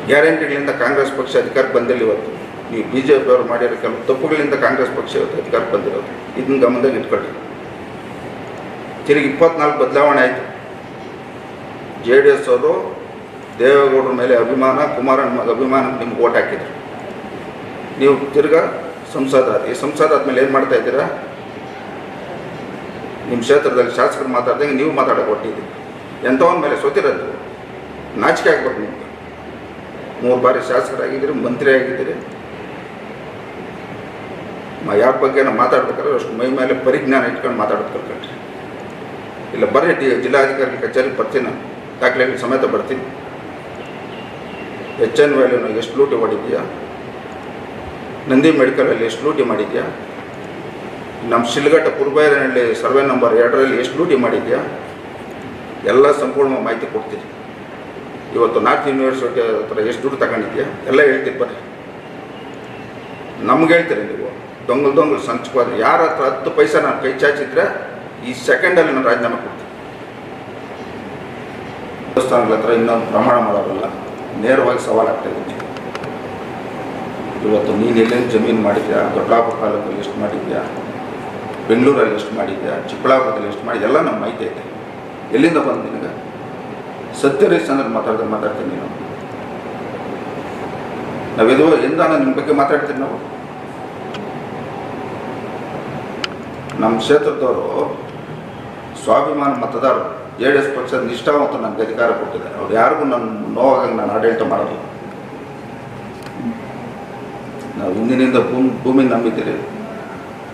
ಗ್ಯಾರಂಟಿಗಳಿಂದ ಕಾಂಗ್ರೆಸ್ ಪಕ್ಷ ಅಧಿಕಾರಕ್ಕೆ ಬಂದಿಲ್ಲ. ಇವತ್ತು ಈ BJP ಅವರು ಮಾಡಿರೋ ಕೆಲವು ತಪ್ಪುಗಳಿಂದ ಕಾಂಗ್ರೆಸ್ ಪಕ್ಷ ಇವತ್ತು ಅಧಿಕಾರಕ್ಕೆ ಬಂದಿರೋದು. ಇದನ್ನ ಗಮನದಾಗ ಇಟ್ಕೊಳ್ಳಿ. ತಿರುಗಿ 24 ಬದಲಾವಣೆ ಆಯಿತು. JDS ಅವರು ದೇವೇಗೌಡರ ಮೇಲೆ ಅಭಿಮಾನ, ಕುಮಾರಣ್ಣ ಅಭಿಮಾನ ನಿಮ್ಗೆ ಓಟ್ ಹಾಕಿದ್ರು. ನೀವು ತಿರ್ಗಾ ಸಂಸದ ಈ ಸಂಸದ ಆದಮೇಲೆ ಏನು ಮಾಡ್ತಾ ಇದ್ದೀರಾ? ನಿಮ್ಮ ಕ್ಷೇತ್ರದಲ್ಲಿ ಶಾಸಕರು ಮಾತಾಡ್ದಂಗೆ ನೀವು ಮಾತಾಡೋಕೆ ಕೊಟ್ಟಿದ್ದೀರಿ. ಎಂಥವನ ಮೇಲೆ ಸೋತಿರೋದು ನಾಚಿಕೆ ಆಗ್ಬೇಕು. ನಿಮ್ಗೆ 3 ಬಾರಿ ಶಾಸಕರಾಗಿದ್ದೀರಿ, ಮಂತ್ರಿ ಆಗಿದ್ದೀರಿ. ಯಾರ ಬಗ್ಗೆ ನಾವು ಮಾತಾಡ್ಬೇಕಾದ್ರೆ ಅಷ್ಟು ಮೈ ಮೇಲೆ ಪರಿಜ್ಞಾನ ಇಟ್ಕೊಂಡು ಮಾತಾಡೋದು ಕಲ್ಕೊಂಡ್ರಿ. ಇಲ್ಲ ಬರ್ರಿ ಜಿಲ್ಲಾಧಿಕಾರಿ ಕಚೇರಿಗೆ ಬರ್ತೀನಿ, ನಾನು ದಾಖಲೆಗಳ ಸಮೇತ ಬರ್ತೀನಿ. HN ವ್ಯಾಲ್ಯೂನ ಎಷ್ಟು ಲೂಟಿ ಮಾಡಿದ್ಯಾ? ನಂದಿ ಮೆಡಿಕಲಲ್ಲಿ ಎಷ್ಟು ಲೂಟಿ ಮಾಡಿದ್ಯಾ? ನಮ್ಮ ಶಿಲ್ಘಟ್ಟ ಪುರ್ಬೈರಹಳ್ಳಿ ಸರ್ವೆ ನಂಬರ್ 2ರಲ್ಲಿ ಎಷ್ಟು ಲೂಟಿ ಮಾಡಿದ್ಯಾ? ಎಲ್ಲ ಸಂಪೂರ್ಣ ಮಾಹಿತಿ ಕೊಡ್ತೀರಿ. ಇವತ್ತು ನಾರ್ತ್ ಯೂನಿವರ್ಸಿಟಿ ಹತ್ರ ಎಷ್ಟು ದುಡ್ಡು ತಗೊಂಡಿದ್ಯಾ ಎಲ್ಲ ಹೇಳ್ತೀರಿ. ಬರ್ರಿ, ನಮ್ಗೆ ಹೇಳ್ತೀರಿ ನೀವು ದೊಂಗಲು ಸಂಚವಾದ್ರೆ. ಯಾರ ಹತ್ರ 10 ಪೈಸೆ ನಾನು ಕೈ ಚಾಚಿದ್ರೆ ಈ ಸೆಕೆಂಡಲ್ಲಿ ನಾನು ರಾಜೀನಾಮೆ ಕೊಡ್ತೀನಿ. ದೇವಸ್ಥಾನಗಳ ಹತ್ರ ಇನ್ನೊಂದು ಪ್ರಮಾಣ ಮಾಡೋದಲ್ಲ, ನೇರವಾಗಿ ಸವಾಲಾಗ್ತಾಯಿದ್ದೀನಿ. ಇವತ್ತು ನೀನು ಎಲ್ಲೇನು ಜಮೀನು ಮಾಡಿದ್ಯಾ? ದೊಡ್ಡಬಳ್ಳಾಪುರ ತಾಲೂಕಲ್ಲಿ ಎಷ್ಟು ಮಾಡಿದ್ಯಾ? ಬೆಂಗಳೂರಲ್ಲಿ ಎಷ್ಟು ಮಾಡಿದ್ಯಾ? ಚಿಕ್ಕಬಳ್ಳಾಪುರದಲ್ಲಿ ಎಷ್ಟು ಮಾಡಿದ್ಯಾ? ಎಲ್ಲ ನಮ್ಮ ಮಾಹಿತಿ ಐತೆ. ಎಲ್ಲಿಂದ ಬಂದು ನಿನಗೆ ಸತ್ಯ ರೈಸ್ ಅಂದ್ರೆ ಮಾತಾಡ್ತೀನಿ ನೀನು. ನಾವಿದು ಎಂದಾನ ನಿಮ್ಮ ಬಗ್ಗೆ ಮಾತಾಡ್ತೀವಿ. ನಾವು ನಮ್ಮ ಕ್ಷೇತ್ರದವರು ಸ್ವಾಭಿಮಾನ ಮತದಾರರು, JDS ಪಕ್ಷದ ನಿಷ್ಠಾವಂತ ನನಗೆ ಅಧಿಕಾರ ಕೊಟ್ಟಿದ್ದಾರೆ. ಅವ್ರು ಯಾರಿಗೂ ನನ್ನ ನೋವಾಗಂಗೆ ನಾನು ಆಡಳಿತ ಮಾಡೋದು. ನಾವು ಹಿಂದಿನಿಂದ ಭೂಮಿ ನಂಬಿದ್ದೀರಿ,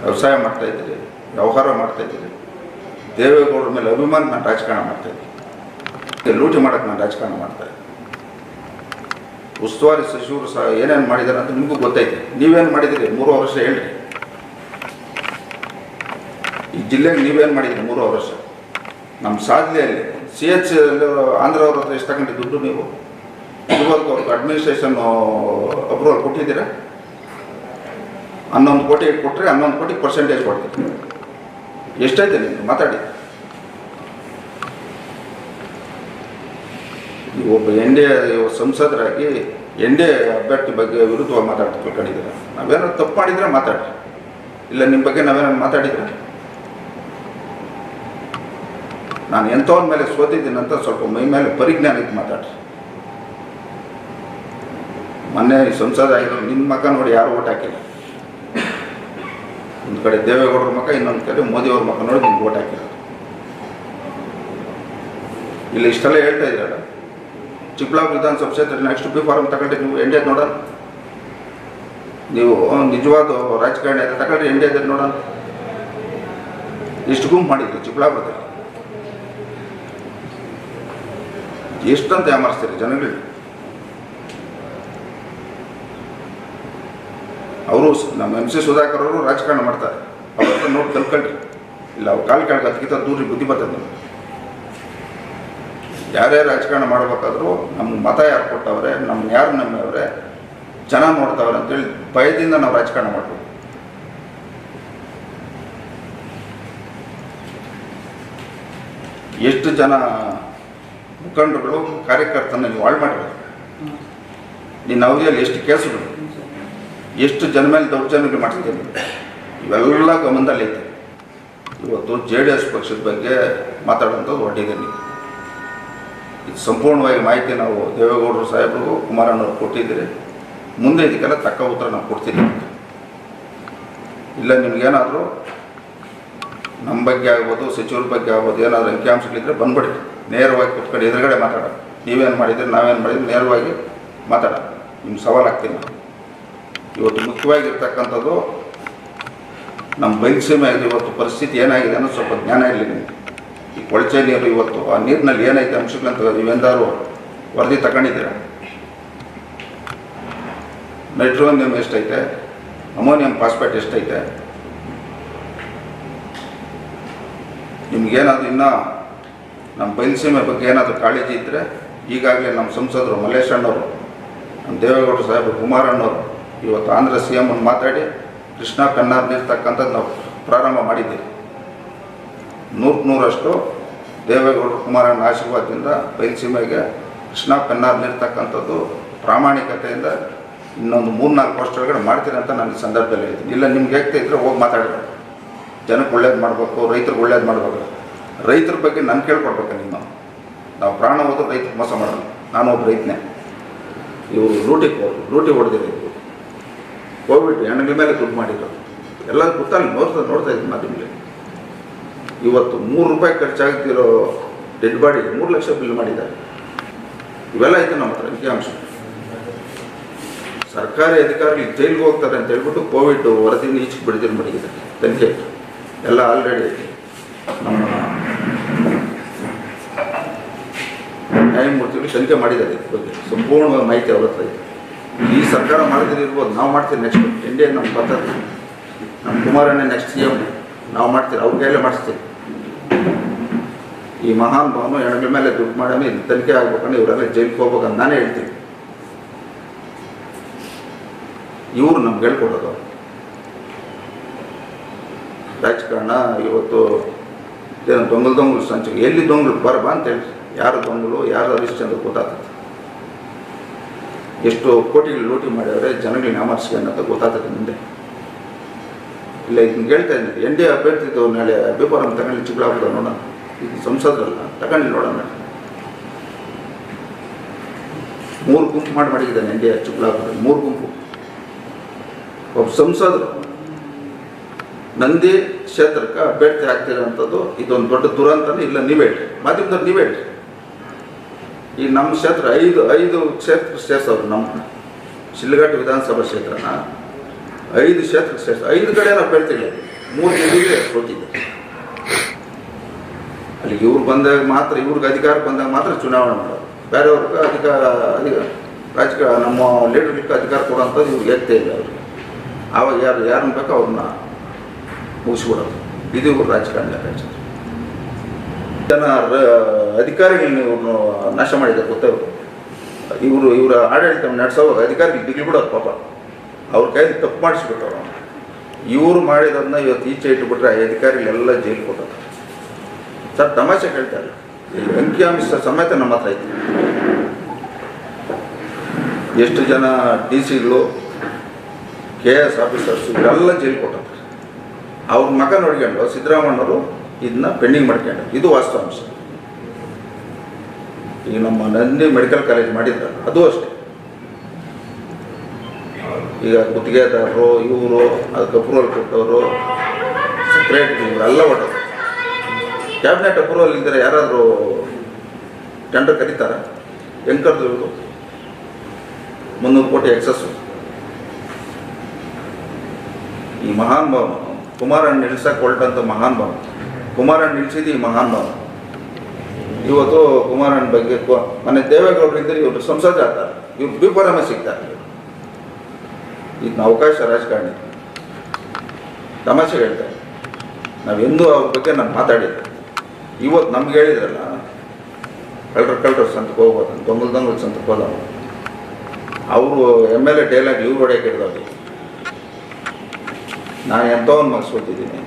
ವ್ಯವಸಾಯ ಮಾಡ್ತಾಯಿದ್ದೀರಿ, ವ್ಯವಹಾರ ಮಾಡ್ತಾಯಿದ್ದೀರಿ. ದೇವೇಗೌಡರ ಮೇಲೆ ಅಭಿಮಾನ ನಾನು ರಾಜಕಾರಣ ಮಾಡ್ತಾಯಿದ್ದೀನಿ. ಲೂಟಿ ಮಾಡೋಕ್ಕೆ ನಾನು ರಾಜಕಾರಣ ಮಾಡ್ತಾಯಿದ್ದೆ. ಉಸ್ತುವಾರಿ ಸಚಿವರು ಸಹ ಏನೇನು ಮಾಡಿದ್ದಾರೆ ಅಂತ ನಿಮಗೂ ಗೊತ್ತೈತೆ. ನೀವೇನು ಮಾಡಿದ್ದೀರಿ 3 ವರ್ಷ ಹೇಳ್ರಿ. ಈ ಜಿಲ್ಲೆಗೆ ನೀವೇನು ಮಾಡಿದ್ದೀರಿ 3 ವರ್ಷ? ನಮ್ಮ ಸಾಧನೆಯಲ್ಲಿ CH ಆಂಧ್ರವ್ರ ಹತ್ರ ಎಷ್ಟು ತಗೊಂಡು ದುಡ್ಡು ನೀವು ಇದುವರೆಗೂ ಅವ್ರಿಗೆ ಅಡ್ಮಿನಿಸ್ಟ್ರೇಷನ್ ಅಪ್ರೂವಲ್ ಕೊಟ್ಟಿದ್ದೀರಾ? 11 ಕೋಟಿ ಕೊಟ್ಟರೆ 11 ಕೋಟಿ ಪರ್ಸೆಂಟೇಜ್ ಕೊಡ್ತೀರಿ. ಎಷ್ಟೈತೆ ನಿಮ್ಗೆ ಮಾತಾಡಿ. ಒಬ್ಬ NDA ಸಂಸದರಾಗಿ NDA ಅಭ್ಯರ್ಥಿ ಬಗ್ಗೆ ವಿರುದ್ಧವಾಗಿ ಮಾತಾಡ್ತಿದ್ದೀರ. ನಾವೇನಾದ್ರು ತಪ್ಪು ಮಾಡಿದರೆ ಮಾತಾಡಿ, ಇಲ್ಲ ನಿಮ್ಮ ಬಗ್ಗೆ ನಾವೇನಾದ್ರು ಮಾತಾಡಿದ್ರೆ ನಾನು ಎಂಥವ್ರ ಮೇಲೆ ಸೋತಿದ್ದೀನಂತ ಸ್ವಲ್ಪ ಮೈ ಮೇಲೆ ಪರಿಜ್ಞಾನ ಇದ್ದು ಮಾತಾಡ್ರಿ. ಮೊನ್ನೆ ಸಂಸದ ಆಗಿರೋ ನಿಮ್ಮ ಮಗ ನೋಡಿ ಯಾರು ಓಟ್ ಹಾಕಿಲ್ಲ. ಒಂದು ಕಡೆ ದೇವೇಗೌಡರ ಮಗ, ಇನ್ನೊಂದು ಕಡೆ ಮೋದಿಯವ್ರ ಮಗ ನೋಡಿ ನಿಮ್ಗೆ ಓಟ್ ಹಾಕಿರೋದು. ಇಲ್ಲಿ ಇಷ್ಟೆಲ್ಲ ಹೇಳ್ತಾ ಇದ್ದೀರಲ್ಲ. ಚಿಕ್ಕಬಳ್ಳಾಪುರ ವಿಧಾನಸಭಾ ಕ್ಷೇತ್ರ ನೆಕ್ಸ್ಟ್ B ಫಾರ್ಮ್ ತಗೊಂಡ್ರೆ ನೀವು NDA ನೋಡೋಣ. ನೀವು ನಿಜವಾದ ರಾಜಕಾರಣಿ ಅಂತ ತಗೊಂಡ್ರೆ NDA ನೋಡೋಣ. ಎಷ್ಟು ಗುಂಪು ಮಾಡಿದ್ರಿ ಚಿಕ್ಕಬಳ್ಳಾಪುರದಲ್ಲಿ? ಎಷ್ಟಂತ ಯಾಮರಿಸ್ತೀರಿ ಜನಗಳಿಗೆ? ಅವರು ನಮ್ಮ MC ಸುಧಾಕರ್ ಅವರು ರಾಜಕಾರಣ ಮಾಡ್ತಾರೆ. ಅವ್ರ ನೋಡಿ ಕಲ್ಕೊಳ್ರಿ. ಇಲ್ಲ ಅವ್ರು ಕಾಲು ಕೆಳಗೆ ಅದಕ್ಕಿಂತ ದೂರ ಬುದ್ಧಿ ಬರ್ತದೆ ನಿಮಗೆ. ಯಾರೇ ರಾಜಕಾರಣ ಮಾಡಬೇಕಾದ್ರೂ ನಮ್ಗೆ ಮತ ಯಾರು ಕೊಟ್ಟವ್ರೆ, ನಮ್ಗೆ ಯಾರು ನಮ್ಮವ್ರೆ, ಜನ ನೋಡ್ತಾವ್ರೆ ಅಂತೇಳಿ ಭಯದಿಂದ ನಾವು ರಾಜಕಾರಣ ಮಾಡ್ಬೋದು. ಎಷ್ಟು ಜನ ಮುಖಂಡರುಗಳು ಕಾರ್ಯಕರ್ತನ ನೀವು ಹಾಳು ಮಾಡಿರೋದು. ನಿನ್ನ ಅವಧಿಯಲ್ಲಿ ಎಷ್ಟು ಕೇಸುಗಳು, ಎಷ್ಟು ಜನ ಮೇಲೆ ದೌರ್ಜನ್ಯಗಳು ಮಾಡಿಸ್ತೀನಿ, ಇವೆಲ್ಲ ಗಮನದಲ್ಲೈತೆ. ಇವತ್ತು JDS ಪಕ್ಷದ ಬಗ್ಗೆ ಮಾತಾಡುವಂಥದ್ದು ಹೊರಟಿದೆ. ನೀವು ಇದು ಸಂಪೂರ್ಣವಾಗಿ ಮಾಹಿತಿ ನಾವು ದೇವೇಗೌಡರು ಸಾಹೇಬ್ರಿಗೂ ಕುಮಾರಣ್ಣವ್ರು ಕೊಟ್ಟಿದ್ದೀರಿ. ಮುಂದೆ ಇದಕ್ಕೆಲ್ಲ ತಕ್ಕ ಉತ್ತರ ನಾವು ಕೊಡ್ತೀವಿ. ಇಲ್ಲ ನಿಮಗೇನಾದರೂ ನಮ್ಮ ಬಗ್ಗೆ ಆಗ್ಬೋದು, ಸಚಿವರ ಬಗ್ಗೆ ಆಗ್ಬೋದು, ಏನಾದರೂ ಅಂಕಿಅಂಶಗಳಿದ್ರೆ ಬಂದ್ಬಿಡಿ. ನೇರವಾಗಿ ಕುತ್ಕೊಂಡು ಎದುರುಗಡೆ ಮಾತಾಡೋಣ. ನೀವೇನು ಮಾಡಿದ್ರಿ, ನಾವೇನು ಮಾಡಿದ್ರಿ, ನೇರವಾಗಿ ಮಾತಾಡೋಣ. ನಿಮ್ಗೆ ಸವಾಲಾಗ್ತೀನಿ ನಾನು. ಇವತ್ತು ಮುಖ್ಯವಾಗಿರ್ತಕ್ಕಂಥದ್ದು ನಮ್ಮ ಬಯಲುಸೀಮೆಯಲ್ಲಿ ಇವತ್ತು ಪರಿಸ್ಥಿತಿ ಏನಾಗಿದೆ ಅನ್ನೋದು ಸ್ವಲ್ಪ ಜ್ಞಾನ ಇರಲಿ ನಿಮಗೆ. ಈ ಕೊಳಚೆ ನೀರು ಇವತ್ತು ಆ ನೀರಿನಲ್ಲಿ ಏನೈತೆ ಅಂಶಗಳಂತ ನೀವೆಂದಾರು ವರದಿ ತಗೊಂಡಿದ್ದೀರ? ನೈಟ್ರೋನಿಯಮ್ ಎಷ್ಟೈತೆ, ಅಮೋನಿಯಂ ಫಾಸ್ಫೇಟ್ ಎಷ್ಟೈತೆ? ನಿಮ್ಗೇನಾದರೂ ಇನ್ನೂ ನಮ್ಮ ಬಯಲುಸೀಮೆ ಬಗ್ಗೆ ಏನಾದರೂ ಕಾಳಜಿ ಇದ್ದರೆ ಈಗಾಗಲೇ ನಮ್ಮ ಸಂಸದರು ಮಲ್ಲೇಶ್ ಅಣ್ಣವರು, ನಮ್ಮ ದೇವೇಗೌಡ ಸಾಹೇಬರು, ಕುಮಾರಣ್ಣವರು ಇವತ್ತು ಆಂಧ್ರ CM ಮಾತಾಡಿ ಕೃಷ್ಣಾ ಪೆನ್ನಾರ್ ನೀರ್ತಕ್ಕಂಥದ್ದು ನಾವು ಪ್ರಾರಂಭ ಮಾಡಿದ್ದೀವಿ. 100% ದೇವೇಗೌಡರು ಕುಮಾರಣ್ಣ ಆಶೀರ್ವಾದದಿಂದ ಬಯಲುಸೀಮೆಗೆ ಕೃಷ್ಣಾ ಪೆನ್ನಾರ್ ನೀರ್ತಕ್ಕಂಥದ್ದು ಪ್ರಾಮಾಣಿಕತೆಯಿಂದ ಇನ್ನೊಂದು 3-4 ವರ್ಷ ಒಳಗಡೆ ಮಾಡ್ತೀನಿ ಅಂತ ನಾನು ಈ ಸಂದರ್ಭದಲ್ಲಿ ಹೇಳ್ತೀನಿ. ಇಲ್ಲ ನಿಮ್ಗೆ ಹೇಳ್ತಾ ಇದ್ದರೆ ಹೋಗಿ ಮಾತಾಡಬೇಕು. ಜನಕ್ಕೆ ಒಳ್ಳೇದು ಮಾಡಬೇಕು, ರೈತರಿಗೆ ಒಳ್ಳೇದು ಮಾಡಬೇಕು. ರೈತರ ಬಗ್ಗೆ ನಾನು ಕೇಳ್ಕೊಡ್ಬೇಕು. ನಾವು ಪ್ರಾಣ ಹೋದ್ರೆ ರೈತರಿಗೆ ಮೋಸ ಮಾಡೋದು. ನಾನು ಒಬ್ಬ ರೈತನೇ. ಇವರು ಲೂಟಿ ಹೊಡೆದಿರೋದು, ಕೋವಿಡ್ ಹೆಣ್ಗಳ ಮೇಲೆ ದುಡ್ಡು ಮಾಡಿರೋದು ಎಲ್ಲ ಗೊತ್ತಲ್ಲ. ನೋಡ್ತಾ ಇದ್ದೀನಿ ಮಾಧ್ಯಮದಲ್ಲಿ. ಇವತ್ತು 3 ರೂಪಾಯಿ ಖರ್ಚಾಗ್ತಿರೋ ಡೆಡ್ ಬಾಡಿಗೆ 3 ಲಕ್ಷ ಬಿಲ್ ಮಾಡಿದ್ದಾರೆ. ಇವೆಲ್ಲ ಐತೆ ನಮ್ಮ ಹತ್ರ ಅಂಕಿಅಂಶ. ಸರ್ಕಾರಿ ಅಧಿಕಾರಿಗಳು ಜೈಲಿಗೆ ಹೋಗ್ತಾರೆ ಅಂತ ಹೇಳ್ಬಿಟ್ಟು ಕೋವಿಡ್ ವರದಿನ ಈಚೆಗೆ ಬಿಡುಗಡೆ ಮಾಡಿದ್ದಾರೆ. ತನಿಖೆ ಎಲ್ಲ ಆಲ್ರೆಡಿ ಐತಿ. ನಮ್ಮ ನ್ಯಾಯಮೂರ್ತಿಗಳು ತನಿಖೆ ಮಾಡಿದ್ದಾರೆ ಇದ್ರ ಬಗ್ಗೆ ಸಂಪೂರ್ಣವಾಗಿ ಮಾಹಿತಿ ಅವ್ರ ಹತ್ರ ಇದೆ. ಈ ಸರ್ಕಾರ ಮಾಡಿದಿರ್ಬೋದು, ನಾವು ಮಾಡ್ತೀವಿ. ನೆಕ್ಸ್ಟ್ ಇಂಡಿಯಾ ನಮ್ಮ ಪದ್ಧತಿ. ನಮ್ಮ ಕುಮಾರಣ್ಣ ನೆಕ್ಸ್ಟ್ CM ನಾವು ಮಾಡ್ತೀವಿ, ಅವ್ರ ಕೈಯಲ್ಲೇ ಮಾಡಿಸ್ತೀವಿ. ಈ ಮಹಾನ್ ಭಾವನು ಹೆಣ್ಗಳ ಮೇಲೆ ದುಡ್ಡು ಮಾಡೋಣ, ಇಲ್ಲಿ ತನಿಖೆ ಆಗ್ಬೇಕಂದ್ರೆ ಇವರೆಲ್ಲ ಜೈಲಿಗೆ ಹೋಗ್ಬೇಕಂತ ನಾನೇ ಹೇಳ್ತೀನಿ. ಇವರು ನಮ್ಗೆ ಹೇಳ್ಕೊಡೋದು ರಾಜಕಾರಣ. ಇವತ್ತು ಏನು ದೊಂಗಲು ಸಂಚಿಕೆ, ಎಲ್ಲಿ ದೊಂಗಲು ಬಾ ಅಂತ ಹೇಳಿ, ಯಾರು ದೊಂಗಲು ಯಾರು ಹರಿಶ್ಚಂದ್ರ ಗೊತ್ತಾಗ್ತದೆ. ಎಷ್ಟು ಕೋಟಿಗಳು ಲೂಟಿ ಮಾಡಿದರೆ ಜನಗಳಿಗೆ ನಾಮರ್ಸಿಗೆ ಅನ್ನೋದು ಗೊತ್ತಾಗ್ತದೆ ಮುಂದೆ. ಇಲ್ಲ ಇದನ್ನ ಹೇಳ್ತಾ ಇದ್ದೀನಿ. NDA ಅಭ್ಯರ್ಥಿದ್ದು ನಾಳೆ ಅಭಿಪ್ರಾಯ ತಗೊಂಡು ಚಿಕ್ಕಲಾಗ್ತದೆ ನೋಡೋಣ. ಇದು ಸಂಸದರಲ್ಲ, ತಗೊಂಡು ನೋಡೋಣ. 3 ಗುಂಪು ಮಾಡಿದ್ದಾನೆ NDA ಚಿಕ್ಕಲಾಗ್ತದೆ. 3 ಗುಂಪು. ಒಬ್ಬ ಸಂಸದರು ನಂದಿ ಕ್ಷೇತ್ರಕ್ಕೆ ಅಭ್ಯರ್ಥಿ ಆಗ್ತಿರೋಂಥದ್ದು ಇದೊಂದು ದೊಡ್ಡ ದುರಂತನೇ. ಇಲ್ಲ ನೀವೇ ಹೇಳ್ರಿ, ಮಾಧ್ಯಮದವ್ರು ನೀವೇ ಹೇಳ್ರಿ. ಈ ನಮ್ಮ ಕ್ಷೇತ್ರ 5 ಕ್ಷೇತ್ರ ಸೇರಿಸೋದು. ನಮ್ಮ ಶಿಲ್ಘಟ್ಟ ವಿಧಾನಸಭಾ ಕ್ಷೇತ್ರನ 5 ಕ್ಷೇತ್ರಕ್ಕೆ ಸೇರಿಸ 5 ಕಡೆ ಅಭ್ಯರ್ಥಿಗಳು 3 ಜಿಲ್ಲೆಗೆ ಕೊಟ್ಟಿದೆ. ಅಲ್ಲಿ ಇವ್ರು ಬಂದಾಗ ಮಾತ್ರ, ಇವ್ರಿಗೆ ಅಧಿಕಾರ ಬಂದಾಗ ಮಾತ್ರ ಚುನಾವಣೆ ಮಾಡೋದು. ಬೇರೆಯವ್ರಿಗೆ ರಾಜಕೀಯ ನಮ್ಮ ಲೀಡರ್ಗಳಿಗೆ ಅಧಿಕಾರ ಕೊಡೋಂಥದ್ದು ಇವ್ರಿಗೆ ಎತ್ತೇ ಇಲ್ಲ. ಅವ್ರಿಗೆ ಆವಾಗ ಯಾರನ್ನ ಬೇಕೋ ಅವ್ರನ್ನ ಮುಗಿಸ್ಬಿಡೋದು. ಇದು ಇವ್ರು ರಾಜಕಾರಣ. ಜನ ಅಧಿಕಾರಿಗಳನ್ನ ಇವ್ರನ್ನ ನಾಶ ಮಾಡಿದ್ದಾರೆ ಗೊತ್ತವರು. ಇವರ ಆಡಳಿತ ನಡೆಸೋವಾಗ ಅಧಿಕಾರಿಗಳು ಬಿಗಿ ಬಿಡೋದು ಪಾಪ. ಅವ್ರ ಕೈಯಲ್ಲಿ ತಪ್ಪು ಮಾಡಿಸ್ಬಿಟ್ಟವ್ರು. ಇವರು ಮಾಡಿರೋದನ್ನ ಇವತ್ತು ಈಚೆ ಇಟ್ಟುಬಿಟ್ರೆ ಆ ಅಧಿಕಾರಿಗಳೆಲ್ಲ ಜೈಲು ಕೊಟ್ಟರು. ಸರ್ ತಮಾಷೆ ಹೇಳ್ತಾರೆ. ಅಂಕಿಅಂಶ ಸಮೇತ ನಮ್ಮ ಹತ್ರ ಐತೆ. ಎಷ್ಟು ಜನ DC-ಗಳು KS ಆಫೀಸರ್ಸ್ ಇವರೆಲ್ಲ ಜೈಲು ಕೊಟ್ಟರು. ಅವ್ರ ಮಗ ನೋಡ್ಕೊಂಡು ಸಿದ್ದರಾಮಣ್ಣವರು ಇದನ್ನ ಪೆಂಡಿಂಗ್ ಮಾಡ್ಕೊಂಡು. ಇದು ವಾಸ್ತವಾಂಶ. ಈಗ ನಮ್ಮ ನಂದಿ ಮೆಡಿಕಲ್ ಕಾಲೇಜ್ ಮಾಡಿದ್ರಲ್ಲ, ಅದು ಅಷ್ಟೇ. ಈಗ ಗುತ್ತಿಗೆದಾರರು ಇವರು ಅದಕ್ಕೆ ಅಪ್ರೂವಲ್ ಕೊಟ್ಟವರು, ಸೆಕ್ರೆಟರಿ ಇವರೆಲ್ಲ ಹೊಟ್ಟರು. ಕ್ಯಾಬಿನೆಟ್ ಅಪ್ರೂವಲ್ ಇದ್ದರೆ ಯಾರಾದರೂ ಟೆಂಡರ್ ಕರೀತಾರೆ? ಹೆಂಗೆ ಕರೆದು 300 ಕೋಟಿ ಎಕ್ಸಸ್ಸು. ಈ ಮಹಾನ್ ಭಾವ ಕುಮಾರಣ್ಣ ನಿಲ್ಸಕ್ಕೆ ಹೊರಟಂಥ ಮಹಾನ್ ಭಾವ. ಕುಮಾರಣ್ಣ ನಿಲ್ಸಿದ್ದು ಈ ಮಹಾನ್ ಭಾವ. ಇವತ್ತು ಕುಮಾರಣ್ಣ ಬಗ್ಗೆ ಮನೆ ದೇವೇಗೌಡರಿದ್ದರೆ ಇವರು ಸಂಸದ ಆಗ್ತಾರೆ, ಇವ್ರು ಬಿಪರಮ ಸಿಗ್ತಾರೆ. ಇದನ್ನ ಅವಕಾಶ ರಾಜಕಾರಣಿ ತಮಾಷೆ ಹೇಳ್ತಾರೆ. ನಾವೆಂದೂ ಅವ್ರ ಬಗ್ಗೆ ನಾನು ಮಾತಾಡಿದ್ದೆ. ಇವತ್ತು ನಮ್ಗೆ ಹೇಳಿದ್ರಲ್ಲ, ಕಳ್ಳರು ಸಂತಕ್ಕೆ ಹೋಗ್ಬೋದು, ದೊಂಗಲು ಸಂತಕ್ಕೆ ಹೋದವು. ಅವರು MLA ಡೈಲಾಗ್ ಇವ್ರು ಹೊಡೆಯಕ್ಕೆ ಹಿಡ್ದವ್ರು. ನಾನು ಎಂಥವನ್ನ ಮಗಿಸ್ಕೊತಿದ್ದೀನಿ.